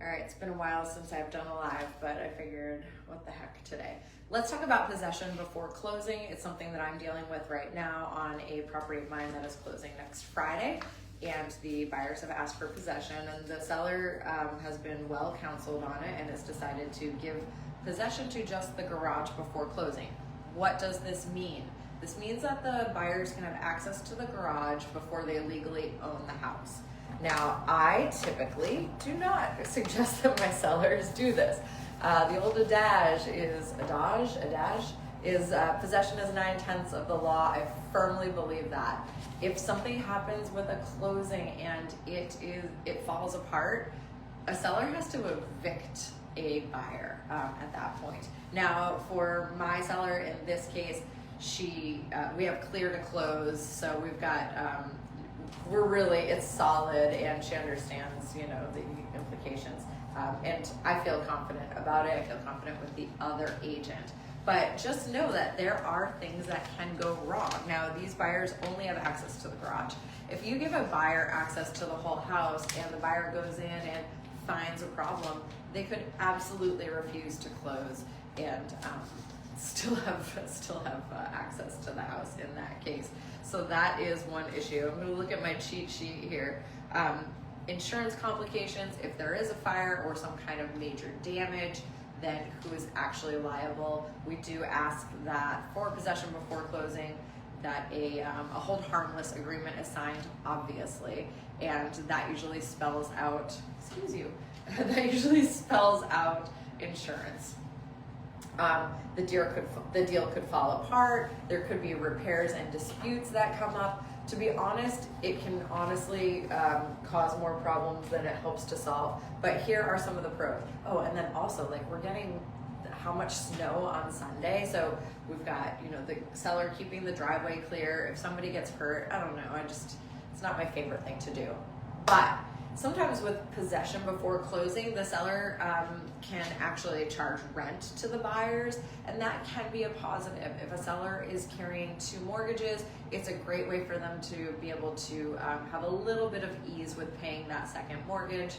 All right, it's been a while since I've done a live, but I figured, what the heck today. Let's talk about possession before closing. It's something that I'm dealing with right now on a property of mine that is closing next Friday, and the buyers have asked for possession, and the seller has been well counseled on it and has decided to give possession to just the garage before closing. What does this mean? This means that the buyers can have access to the garage before they legally own the house. Now, I typically do not suggest that my sellers do this. The old adage is possession is 9/10 of the law. I firmly believe that. If something happens with a closing and it falls apart, a seller has to evict a buyer at that point. Now, for my seller in this case, we have clear to close, so we've got it's solid, and she understands, the implications. And I feel confident about it. I feel confident with the other agent. But just know that there are things that can go wrong. Now, these buyers only have access to the garage. If you give a buyer access to the whole house and the buyer goes in and finds a problem, they could absolutely refuse to close and still have access to the house in that case. So that is one issue. I'm going to look at my cheat sheet here. Insurance complications, if there is a fire or some kind of major damage, then who is actually liable? We do ask that for possession before closing that a hold harmless agreement is signed, obviously, and that usually spells out, that usually spells out insurance. The deal could fall apart. There could be repairs and disputes that come up. To be honest, it can honestly cause more problems than it helps to solve. But here are some of the pros. Oh, and then also, we're getting how much snow on Sunday, so we've got the seller keeping the driveway clear. If somebody gets hurt, I don't know. It's not my favorite thing to do. But sometimes with possession before closing, the seller can actually charge rent to the buyers, and that can be a positive. If a seller is carrying two mortgages, it's a great way for them to be able to have a little bit of ease with paying that second mortgage.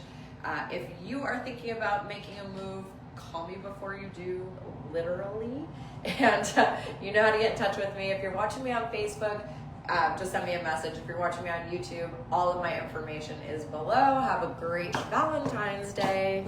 If you are thinking about making a move, call me before you do, literally. And you know how to get in touch with me. If you're watching me on Facebook, just send me a message. If you're watching me on YouTube, all of my information is below. Have a great Valentine's Day.